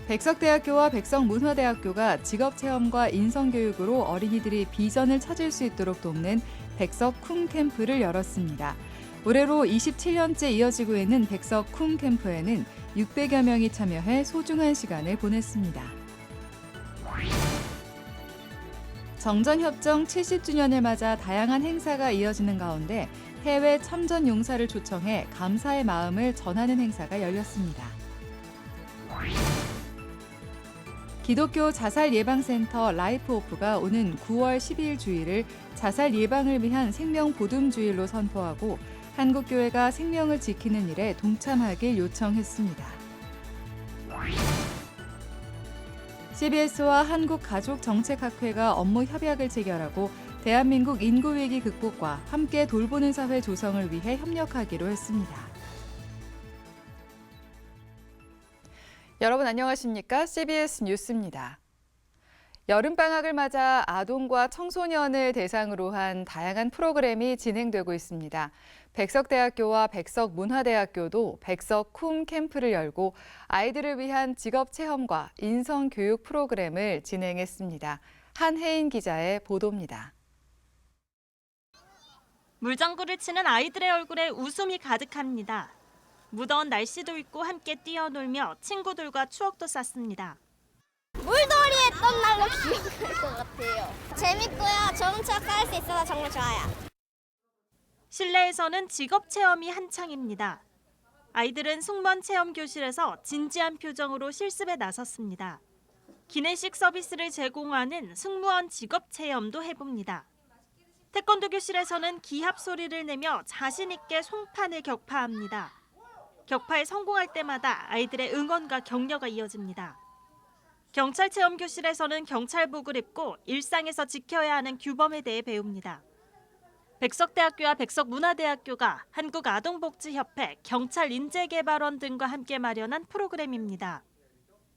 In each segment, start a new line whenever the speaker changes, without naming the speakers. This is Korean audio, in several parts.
백석대학교와 백석문화대학교가 직업체험과 인성교육으로 어린이들이 비전을 찾을 수 있도록 돕는 백석쿵 캠프를 열었습니다. 올해로 27년째 이어지고 있는 백석쿵 캠프에는 600여 명이 참여해 소중한 시간을 보냈습니다. 정전협정 70주년을 맞아 다양한 행사가 이어지는 가운데 해외 참전 용사를 초청해 감사의 마음을 전하는 행사가 열렸습니다. 기독교 자살예방센터 라이프오프가 오는 9월 12일 주일을 자살 예방을 위한 생명보듬주일로 선포하고 한국교회가 생명을 지키는 일에 동참하길 요청했습니다. CBS와 한국가족정책학회가 업무 협약을 체결하고 대한민국 인구위기 극복과 함께 돌보는 사회 조성을 위해 협력하기로 했습니다. 여러분 안녕하십니까? CBS 뉴스입니다. 여름방학을 맞아 아동과 청소년을 대상으로 한 다양한 프로그램이 진행되고 있습니다. 백석대학교와 백석문화대학교도 백석쿵 캠프를 열고 아이들을 위한 직업체험과 인성교육 프로그램을 진행했습니다. 한혜인 기자의 보도입니다.
물장구를 치는 아이들의 얼굴에 웃음이 가득합니다. 무더운 날씨도 있고 함께 뛰어놀며 친구들과 추억도 쌓습니다.
물놀이에 했던 날로 기억날 것 같아요. 재밌고요. 좋은 추억 쌓을 수 있어서 정말 좋아요.
실내에서는 직업 체험이 한창입니다. 아이들은 승무원 체험 교실에서 진지한 표정으로 실습에 나섰습니다. 기내식 서비스를 제공하는 승무원 직업 체험도 해봅니다. 태권도 교실에서는 기합 소리를 내며 자신 있게 송판을 격파합니다. 격파에 성공할 때마다 아이들의 응원과 격려가 이어집니다. 경찰 체험 교실에서는 경찰복을 입고 일상에서 지켜야 하는 규범에 대해 배웁니다. 백석대학교와 백석문화대학교가 한국아동복지협회, 경찰인재개발원 등과 함께 마련한 프로그램입니다.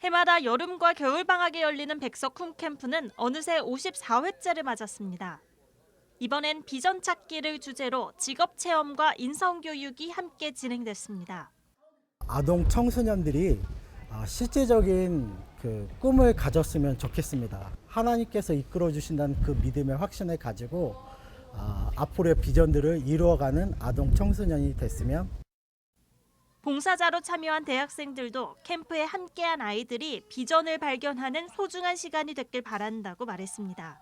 해마다 여름과 겨울방학에 열리는 백석쿵 캠프는 어느새 54회째를 맞았습니다. 이번엔 비전 찾기를 주제로 직업체험과 인성교육이 함께 진행됐습니다.
아동 청소년들이 실제적인 꿈을 가졌으면 좋겠습니다. 하나님께서 이끌어 주신다는 그 믿음의 확신을 가지고 앞으로의 비전들을 이루어가는 아동 청소년이 됐으면.
봉사자로 참여한 대학생들도 캠프에 함께한 아이들이 비전을 발견하는 소중한 시간이 됐길 바란다고 말했습니다.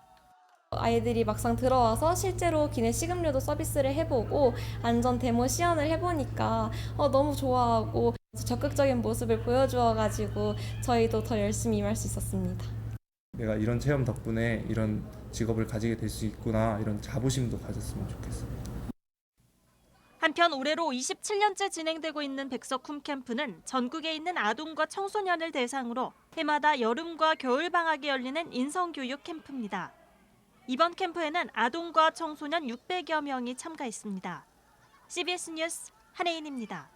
아이들이 막상 들어와서 실제로 기내식음료도 서비스를 해보고 안전 데모 시연을 해보니까 너무 좋아하고 적극적인 모습을 보여주어가지고 저희도 더 열심히 임할 수 있었습니다.
내가 이런 체험 덕분에 이런 직업을 가지게 될 수 있구나, 이런 자부심도 가졌으면 좋겠어요.
한편 올해로 27년째 진행되고 있는 백석쿵 캠프는 전국에 있는 아동과 청소년을 대상으로 해마다 여름과 겨울방학에 열리는 인성교육 캠프입니다. 이번 캠프에는 아동과 청소년 600여 명이 참가했습니다. CBS 뉴스 한혜인입니다.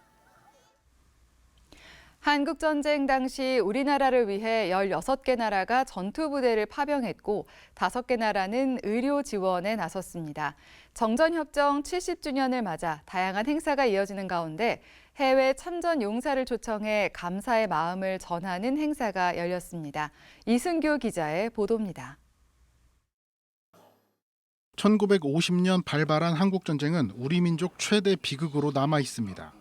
한국전쟁 당시 우리나라를 위해 16개 나라가 전투부대를 파병했고 5개 나라는 의료 지원에 나섰습니다. 정전협정 70주년을 맞아 다양한 행사가 이어지는 가운데 해외 참전 용사를 초청해 감사의 마음을 전하는 행사가 열렸습니다. 이승교 기자의 보도입니다.
1950년 발발한 한국전쟁은 우리 민족 최대 비극으로 남아 있습니다.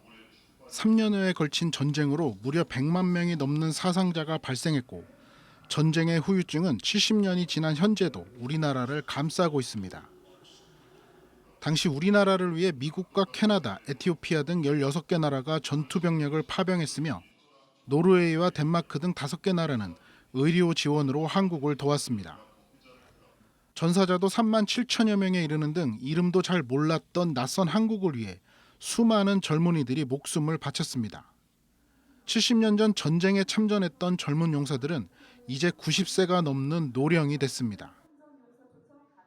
3년여에 걸친 전쟁으로 무려 100만 명이 넘는 사상자가 발생했고 전쟁의 후유증은 70년이 지난 현재도 우리나라를 감싸고 있습니다. 당시 우리나라를 위해 미국과 캐나다, 에티오피아 등 16개 나라가 전투병력을 파병했으며 노르웨이와 덴마크 등 5개 나라는 의료 지원으로 한국을 도왔습니다. 전사자도 3만 7천여 명에 이르는 등 이름도 잘 몰랐던 낯선 한국을 위해 수많은 젊은이들이 목숨을 바쳤습니다. 70년 전 전쟁에 참전했던 젊은 용사들은 이제 90세가 넘는 노령이 됐습니다.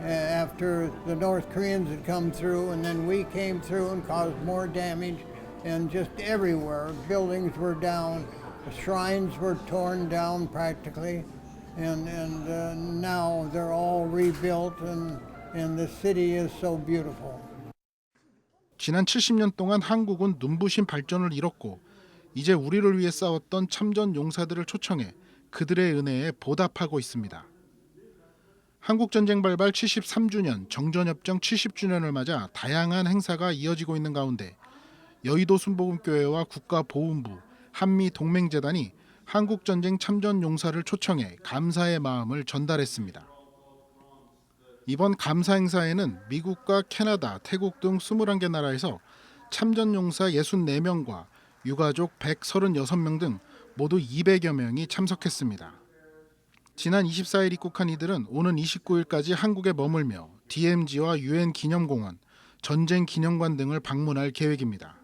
After the North Koreans had come through and then we came through and caused more damage and just everywhere buildings were down, shrines were torn down practically. And now they're all rebuilt and the city is so beautiful.
지난 70년 동안 한국은 눈부신 발전을 이뤘고 이제 우리를 위해 싸웠던 참전 용사들을 초청해 그들의 은혜에 보답하고 있습니다. 한국전쟁 발발 73주년, 정전협정 70주년을 맞아 다양한 행사가 이어지고 있는 가운데 여의도 순복음교회와 국가보훈부, 한미동맹재단이 한국전쟁 참전용사를 초청해 감사의 마음을 전달했습니다. 이번 감사 행사에는 미국과 캐나다, 태국 등 21개 나라에서 참전용사 64명과 유가족 136명 등 모두 200여 명이 참석했습니다. 지난 24일 입국한 이들은 오는 29일까지 한국에 머물며 DMZ와 UN 기념공원, 전쟁 기념관 등을 방문할 계획입니다.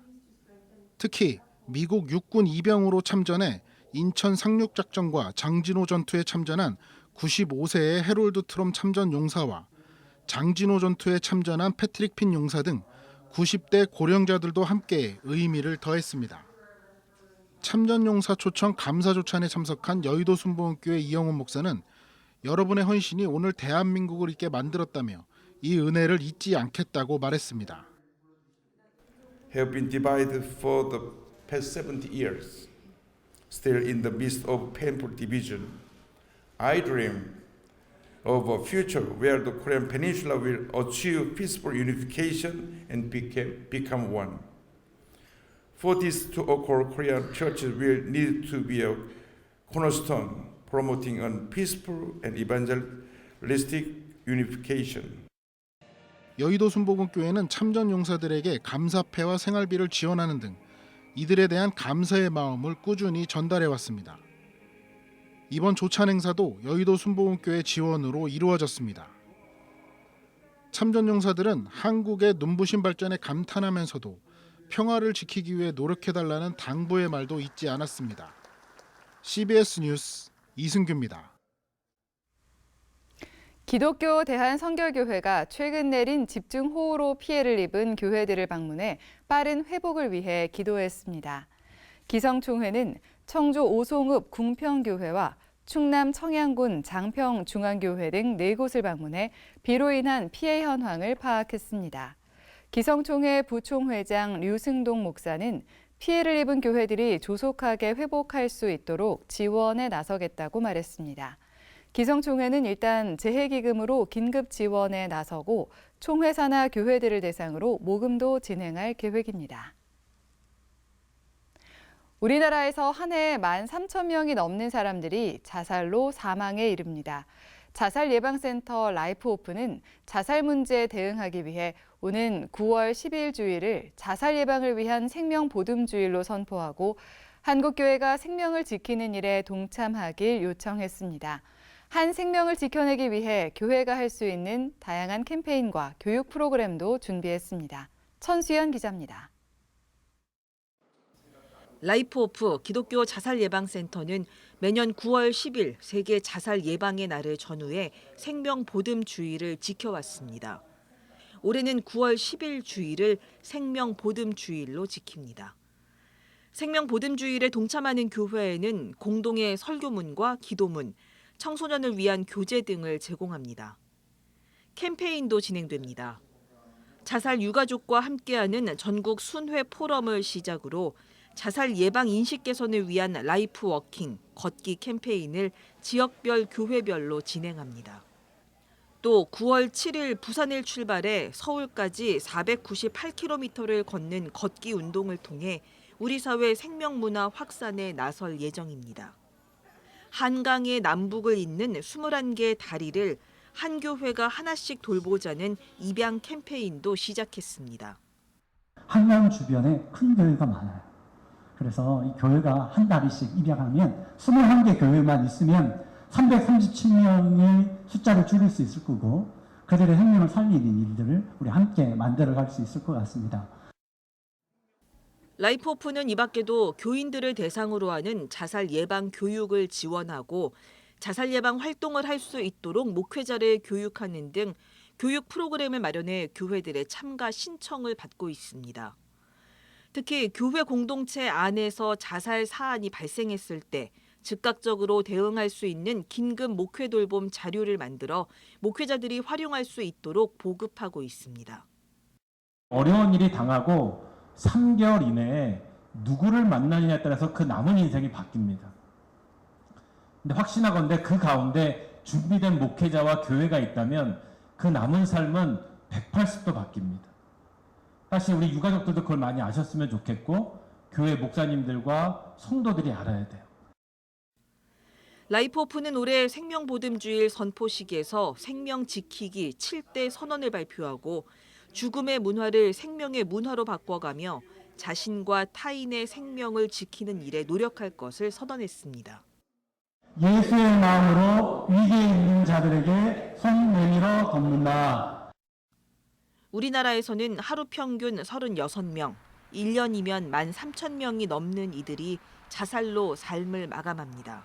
특히 미국 육군 이병으로 참전해 인천 상륙작전과 장진호 전투에 참전한 95세의 해롤드 트롬 참전 용사와 장진호 전투에 참전한 패트릭 핀 용사 등 90대 고령자들도 함께 의미를 더했습니다. 참전용사 초청 감사조찬에 참석한 여의도 순복음교회 이영훈 목사는 여러분의 헌신이 오늘 대한민국을 있게 만들었다며 이 은혜를 잊지 않겠다고 말했습니다.
Have been divided for the past 70 years, still in the midst of painful division. I dream of a future where the Korean Peninsula will achieve peaceful unification and become one. For this to occur, Korean churches will need to be a cornerstone, promoting a peaceful and evangelistic unification.
여의도 순복음교회는 참전 용사들에게 감사패와 생활비를 지원하는 등 이들에 대한 감사의 마음을 꾸준히 전달해 왔습니다. 이번 조찬 행사도 여의도 순복음교회 지원으로 이루어졌습니다. 참전 용사들은 한국의 눈부신 발전에 감탄하면서도 평화를 지키기 위해 노력해달라는 당부의 말도 잊지 않았습니다. CBS 뉴스 이승규입니다.
기독교 대한선결교회가 최근 내린 집중호우로 피해를 입은 교회들을 방문해 빠른 회복을 위해 기도했습니다. 기성총회는 청주 오송읍 궁평교회와 충남 청양군 장평중앙교회 등 4곳을 방문해 비로 인한 피해 현황을 파악했습니다. 기성총회 부총회장 류승동 목사는 피해를 입은 교회들이 조속하게 회복할 수 있도록 지원에 나서겠다고 말했습니다. 기성총회는 일단 재해기금으로 긴급 지원에 나서고 총회사나 교회들을 대상으로 모금도 진행할 계획입니다. 우리나라에서 한 해에 13,000명이 넘는 사람들이 자살로 사망에 이릅니다. 자살예방센터 라이프오프는 자살 문제에 대응하기 위해 오는 9월 10일 주일을 자살 예방을 위한 생명보듬주일로 선포하고 한국교회가 생명을 지키는 일에 동참하길 요청했습니다. 한 생명을 지켜내기 위해 교회가 할 수 있는 다양한 캠페인과 교육 프로그램도 준비했습니다. 천수연 기자입니다.
라이프오프 기독교 자살예방센터는 매년 9월 10일 세계 자살 예방의 날을 전후해 생명보듬주의를 지켜왔습니다. 올해는 9월 10일 주일을 생명보듬주일로 지킵니다. 생명보듬주일에 동참하는 교회에는 공동의 설교문과 기도문, 청소년을 위한 교재 등을 제공합니다. 캠페인도 진행됩니다. 자살 유가족과 함께하는 전국 순회 포럼을 시작으로 자살 예방 인식 개선을 위한 라이프 워킹, 걷기 캠페인을 지역별 교회별로 진행합니다. 또 9월 7일 부산을 출발해 서울까지 498km를 걷는 걷기 운동을 통해 우리 사회 생명문화 확산에 나설 예정입니다. 한강의 남북을 잇는 21개의 다리를 한 교회가 하나씩 돌보자는 입양 캠페인도 시작했습니다.
한강 주변에 큰 교회가 많아요. 그래서 이 교회가 한 다리씩 입양하면 21개 교회만 있으면 337명의 숫자를 줄일 수 있을 거고 그들의 생명을 살리는 일들을 우리 함께 만들어갈 수 있을 것 같습니다.
라이프오프는 이 밖에도 교인들을 대상으로 하는 자살 예방 교육을 지원하고 자살 예방 활동을 할 수 있도록 목회자를 교육하는 등 교육 프로그램을 마련해 교회들의 참가 신청을 받고 있습니다. 특히 교회 공동체 안에서 자살 사안이 발생했을 때 즉각적으로 대응할 수 있는 긴급 목회 돌봄 자료를 만들어 목회자들이 활용할 수 있도록 보급하고 있습니다.
어려운 일이 당하고 3개월 이내에 누구를 만나느냐에 따라서 그 남은 인생이 바뀝니다. 근데 확신하건대 그 가운데 준비된 목회자와 교회가 있다면 그 남은 삶은 180도 바뀝니다. 사실 우리 유가족들도 그걸 많이 아셨으면 좋겠고 교회 목사님들과 성도들이 알아야 돼요.
라이프오프는 올해 생명보듬주일 선포식에서 생명 지키기 7대 선언을 발표하고 죽음의 문화를 생명의 문화로 바꿔가며 자신과 타인의 생명을 지키는 일에 노력할 것을 선언했습니다.
예수의 마음으로 위기에 있는 자들에게 손 내밀어 돕는다.
우리나라에서는 하루 평균 36명, 1년이면 13,000명이 넘는 이들이 자살로 삶을 마감합니다.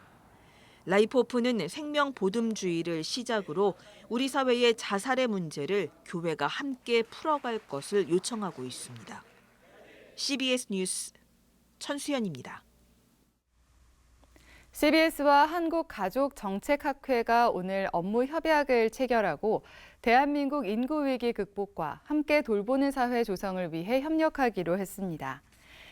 라이프오프는 생명보듬주의를 시작으로 우리 사회의 자살의 문제를 교회가 함께 풀어갈 것을 요청하고 있습니다. CBS 뉴스 천수연입니다.
CBS와 한국가족정책학회가 오늘 업무 협약을 체결하고 대한민국 인구위기 극복과 함께 돌보는 사회 조성을 위해 협력하기로 했습니다.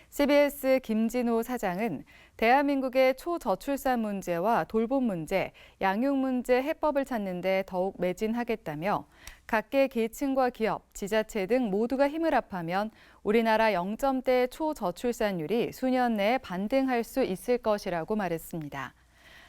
CBS 김진호 사장은 대한민국의 초저출산 문제와 돌봄 문제, 양육 문제 해법을 찾는 데 더욱 매진하겠다며 각계 계층과 기업, 지자체 등 모두가 힘을 합하면 우리나라 0점대 초저출산율이 수년 내에 반등할 수 있을 것이라고 말했습니다.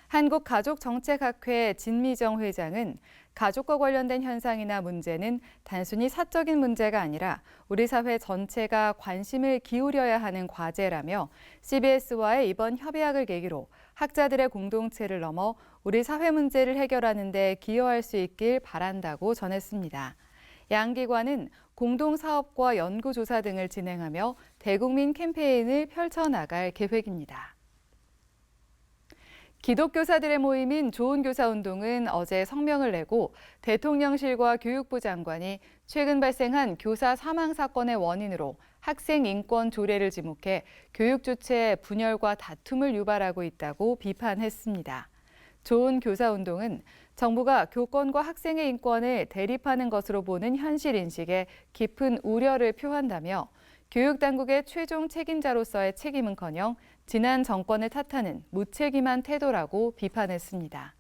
한국가족정책학회 진미정 회장은 가족과 관련된 현상이나 문제는 단순히 사적인 문제가 아니라 우리 사회 전체가 관심을 기울여야 하는 과제라며 CBS와의 이번 협약을 계기로 학자들의 공동체를 넘어 우리 사회 문제를 해결하는 데 기여할 수 있길 바란다고 전했습니다. 양 기관은 공동사업과 연구조사 등을 진행하며 대국민 캠페인을 펼쳐나갈 계획입니다. 기독교사들의 모임인 좋은교사운동은 어제 성명을 내고 대통령실과 교육부 장관이 최근 발생한 교사 사망 사건의 원인으로 학생 인권 조례를 지목해 교육 주체의 분열과 다툼을 유발하고 있다고 비판했습니다. 좋은교사운동은 정부가 교권과 학생의 인권을 대립하는 것으로 보는 현실 인식에 깊은 우려를 표한다며 교육당국의 최종 책임자로서의 책임은커녕 지난 정권을 탓하는 무책임한 태도라고 비판했습니다.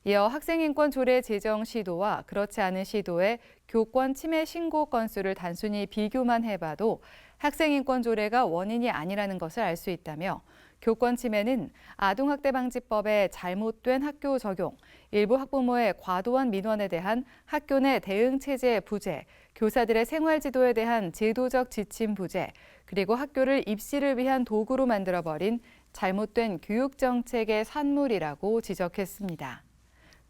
이어 학생인권 조례 제정 시도와 그렇지 않은 시도의 교권 침해 신고 건수를 단순히 비교만 해봐도 학생인권 조례가 원인이 아니라는 것을 알 수 있다며 교권 침해는 아동학대 방지법의 잘못된 학교 적용, 일부 학부모의 과도한 민원에 대한 학교 내 대응 체제 부재, 교사들의 생활 지도에 대한 제도적 지침 부재, 그리고 학교를 입시를 위한 도구로 만들어버린 잘못된 교육 정책의 산물이라고 지적했습니다.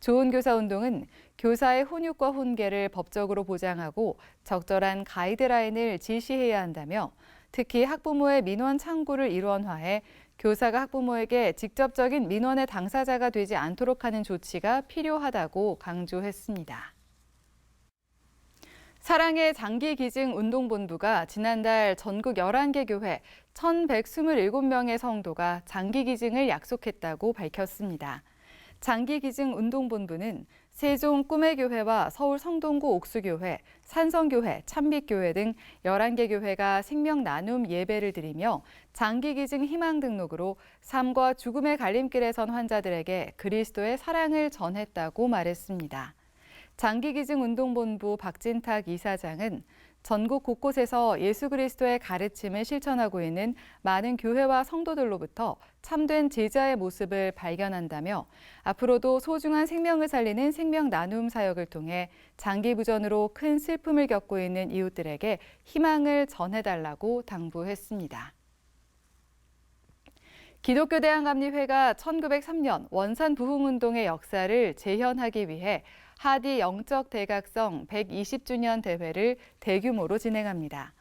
좋은교사운동은 교사의 훈육과 훈계를 법적으로 보장하고 적절한 가이드라인을 지시해야 한다며 특히 학부모의 민원 창구를 일원화해 교사가 학부모에게 직접적인 민원의 당사자가 되지 않도록 하는 조치가 필요하다고 강조했습니다. 사랑의 장기기증운동본부가 지난달 전국 11개 교회 1,127명의 성도가 장기기증을 약속했다고 밝혔습니다. 장기기증운동본부는 세종 꿈의교회와 서울 성동구 옥수교회, 산성교회, 찬빛교회 등 11개 교회가 생명나눔 예배를 드리며 장기기증 희망 등록으로 삶과 죽음의 갈림길에 선 환자들에게 그리스도의 사랑을 전했다고 말했습니다. 장기기증운동본부 박진탁 이사장은 전국 곳곳에서 예수 그리스도의 가르침을 실천하고 있는 많은 교회와 성도들로부터 참된 제자의 모습을 발견한다며 앞으로도 소중한 생명을 살리는 생명 나눔 사역을 통해 장기부전으로 큰 슬픔을 겪고 있는 이웃들에게 희망을 전해달라고 당부했습니다. 기독교 대한감리회가 1903년 원산 부흥운동의 역사를 재현하기 위해 하디 영적 대각성 120주년 대회를 대규모로 진행합니다.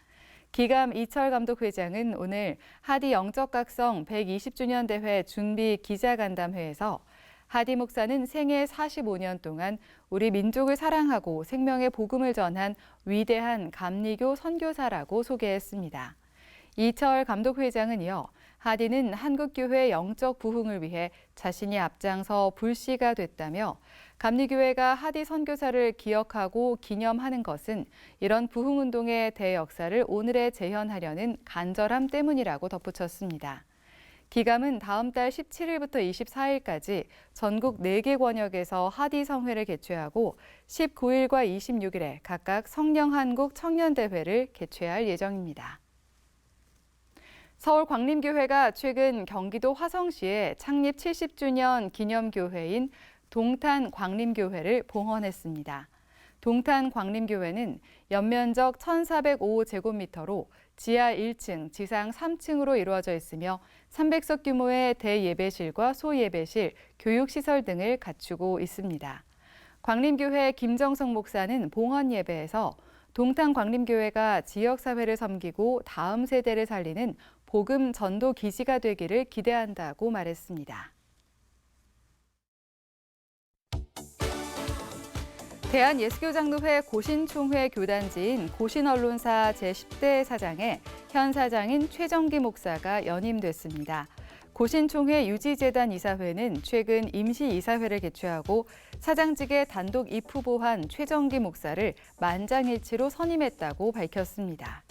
기감 이철 감독회장은 오늘 하디 영적각성 120주년 대회 준비 기자간담회에서 하디 목사는 생애 45년 동안 우리 민족을 사랑하고 생명의 복음을 전한 위대한 감리교 선교사라고 소개했습니다. 이철 감독회장은 이어 하디는 한국교회의 영적 부흥을 위해 자신이 앞장서 불씨가 됐다며 감리교회가 하디 선교사를 기억하고 기념하는 것은 이런 부흥운동의 대역사를 오늘에 재현하려는 간절함 때문이라고 덧붙였습니다. 기감은 다음 달 17일부터 24일까지 전국 4개 권역에서 하디 성회를 개최하고 19일과 26일에 각각 성령한국 청년대회를 개최할 예정입니다. 서울 광림교회가 최근 경기도 화성시에 창립 70주년 기념교회인 동탄 광림교회를 봉헌했습니다. 동탄 광림교회는 연면적 1,405제곱미터로 지하 1층, 지상 3층으로 이루어져 있으며 300석 규모의 대예배실과 소예배실, 교육시설 등을 갖추고 있습니다. 광림교회 김정성 목사는 봉헌 예배에서 동탄 광림교회가 지역사회를 섬기고 다음 세대를 살리는 복음 전도 기지가 되기를 기대한다고 말했습니다. 대한예수교장로회 고신총회 교단지인 고신언론사 제10대 사장에 현 사장인 최정기 목사가 연임됐습니다. 고신총회 유지재단 이사회는 최근 임시이사회를 개최하고 사장직에 단독 입후보한 최정기 목사를 만장일치로 선임했다고 밝혔습니다.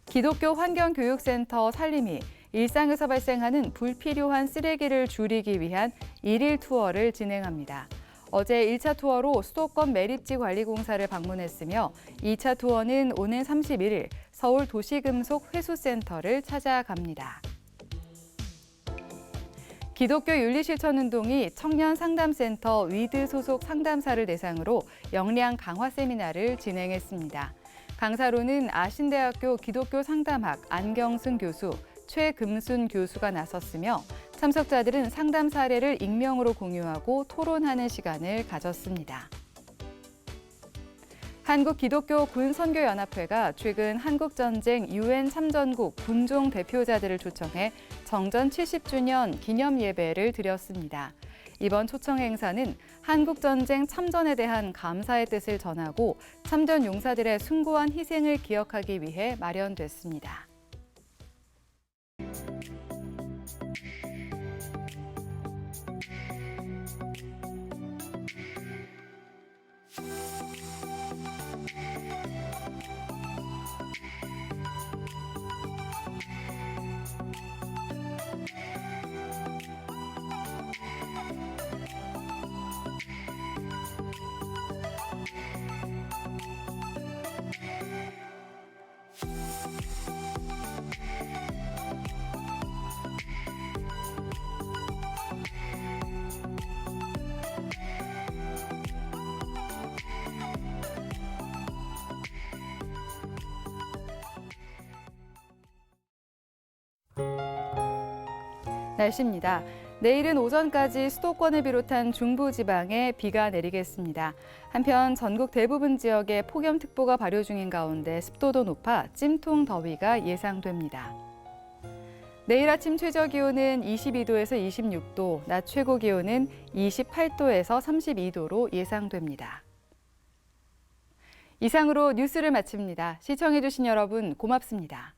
기독교 환경교육센터 살림이 일상에서 발생하는 불필요한 쓰레기를 줄이기 위한 1일 투어를 진행합니다. 어제 1차 투어로 수도권 매립지 관리공사를 방문했으며 2차 투어는 오는 31일 서울 도시금속회수센터를 찾아갑니다. 기독교 윤리실천운동이 청년상담센터 위드 소속 상담사를 대상으로 역량 강화 세미나를 진행했습니다. 강사로는 아신대학교 기독교 상담학 안경순 교수, 최금순 교수가 나섰으며 참석자들은 상담 사례를 익명으로 공유하고 토론하는 시간을 가졌습니다. 한국기독교군선교연합회가 최근 한국전쟁 UN 참전국 군종 대표자들을 초청해 정전 70주년 기념 예배를 드렸습니다. 이번 초청 행사는 한국전쟁 참전에 대한 감사의 뜻을 전하고 참전 용사들의 숭고한 희생을 기억하기 위해 마련됐습니다. 날씨입니다. 내일은 오전까지 수도권을 비롯한 중부지방에 비가 내리겠습니다. 한편 전국 대부분 지역에 폭염특보가 발효 중인 가운데 습도도 높아 찜통 더위가 예상됩니다. 내일 아침 최저기온은 22도에서 26도, 낮 최고기온은 28도에서 32도로 예상됩니다. 이상으로 뉴스를 마칩니다. 시청해주신 여러분 고맙습니다.